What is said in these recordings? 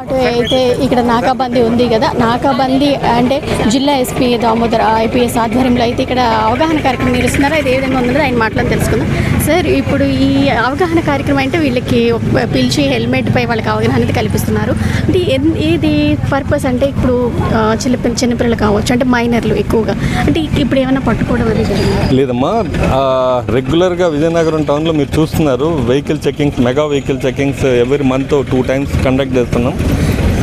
అయితే ఇక్కడ నాకాబందీ ఉంది కదా, నాకాబందీ అంటే జిల్లా ఎస్పీ దామోదర్ ఐపీఎస్ ఆధ్వర్యంలో అయితే ఇక్కడ అవగాహన కార్యక్రమం నిర్వహిస్తున్నారు. అయితే ఏ విధంగా ఉందో ఆయన మాటలను తెలుసుకుందాం. సార్, ఇప్పుడు ఈ అవగాహన కార్యక్రమం అంటే వీళ్ళకి పిలిచి హెల్మెట్ పై వాళ్ళకి అవగాహన అనేది కల్పిస్తున్నారు. అంటే ఏది పర్పస్ అంటే ఇప్పుడు చిన్నపిల్లలు కావచ్చు, అంటే మైనర్లు ఎక్కువగా, అంటే ఇప్పుడు ఏమైనా పట్టుకోవడం అనేది జరిగింది? లేదమ్మా, రెగ్యులర్గా విజయనగరం టౌన్లో మీరు చూస్తున్నారు vehicle checkings, mega vehicle checkings every month 2 times conduct చేస్తున్నాం.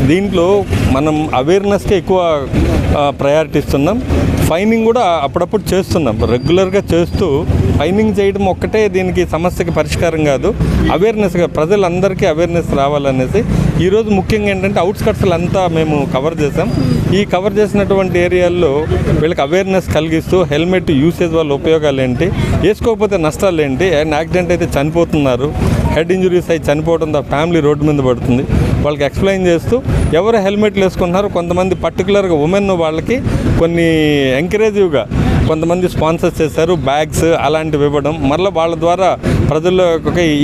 దీంట్లో మనం అవేర్నెస్కే ఎక్కువ ప్రయారిటీ ఇస్తున్నాం. ఫైనింగ్ కూడా అప్పుడప్పుడు చేస్తున్నాం. రెగ్యులర్గా చేస్తూ ఫైనింగ్ చేయడం ఒక్కటే దీనికి సమస్యకి పరిష్కారం కాదు. అవేర్నెస్గా ప్రజలందరికీ అవేర్నెస్ రావాలనేసి ఈరోజు ముఖ్యంగా ఏంటంటే అవుట్స్కట్స్లు అంతా మేము కవర్ చేసాం. ఈ కవర్ చేసినటువంటి ఏరియాల్లో వీళ్ళకి అవేర్నెస్ కలిగిస్తూ హెల్మెట్ యూసేజ్ వల్ల ఉపయోగాలు ఏంటి, వేసుకోకపోతే నష్టాలు ఏంటి, యాక్సిడెంట్ అయితే చనిపోతున్నారు, హెడ్ ఇంజురీస్ అయి చనిపోవడంతో ఫ్యామిలీ రోడ్డు మీద పడుతుంది, వాళ్ళకి ఎక్స్ప్లెయిన్ చేస్తూ ఎవరు హెల్మెట్లు వేసుకుంటున్నారు. కొంతమంది పర్టికులర్గా ఉమెన్ వాళ్ళకి కొన్ని ఎంకరేజివ్గా కొంతమంది స్పాన్సర్స్ చేశారు, బ్యాగ్స్ అలాంటివి ఇవ్వడం, మళ్ళీ వాళ్ళ ద్వారా ప్రజల్లో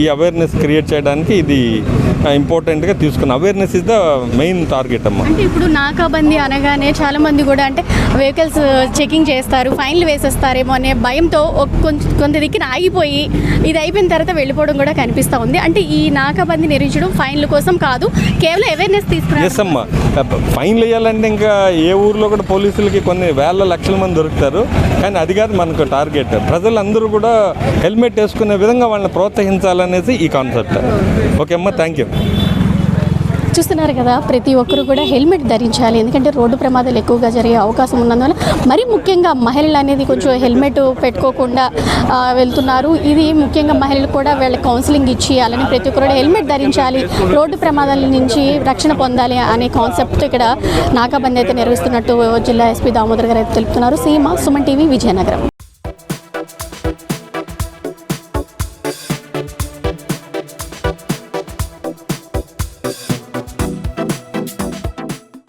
ఈ అవేర్నెస్ క్రియేట్ చేయడానికి ఇది ఇంపార్టెంట్గా తీసుకున్నాం. Awareness is the main target అమ్మా. అంటే ఇప్పుడు నాకాబందీ అనగానే చాలామంది కూడా అంటే వెహికల్స్ చెకింగ్ చేస్తారు, ఫైన్లు వేసేస్తారేమో అనే భయంతో కొంత దిక్కున ఆగిపోయి ఇది అయిపోయిన తర్వాత వెళ్ళిపోవడం కూడా కనిపిస్తూ ఉంది. అంటే ఈ నాకాబందీ నిర్వహించడం ఫైన్ల కోసం కాదు, కేవలం అవేర్నెస్ తీసుకున్నాం. ఎస్ అమ్మా, ఫైన్లు వేయాలంటే ఇంకా ఏ ఊర్లో కూడా పోలీసులకి కొన్ని వేల లక్షల మంది దొరుకుతారు, కానీ అది కాదు మనకు టార్గెట్. ప్రజలందరూ కూడా హెల్మెట్ వేసుకునే విధంగా వాళ్ళని ప్రోత్సహించాలనేసి ఈ కాన్సెప్ట్. ఓకే అమ్మా, థ్యాంక్ యూ. చూస్తున్నారు కదా, ప్రతి ఒక్కరు కూడా హెల్మెట్ ధరించాలి, ఎందుకంటే రోడ్డు ప్రమాదాలు ఎక్కువగా జరిగే అవకాశం ఉన్నందువల్ల మరి ముఖ్యంగా మహిళలు అనేది కొంచెం హెల్మెట్ పెట్టుకోకుండా వెళ్తున్నారు. ఇది ముఖ్యంగా మహిళలు కూడా వీళ్ళకి కౌన్సిలింగ్ ఇచ్చి అలానే ప్రతి ఒక్కరు హెల్మెట్ ధరించాలి, రోడ్డు ప్రమాదాల నుంచి రక్షణ పొందాలి అనే కాన్సెప్ట్ ఇక్కడ నాకాబందీ అయితే నిర్వహిస్తున్నట్టు జిల్లా ఎస్పీ దామోదర్ గారు అయితే తెలుపుతున్నారు. సీమ, సుమన్ టీవీ, విజయనగరం.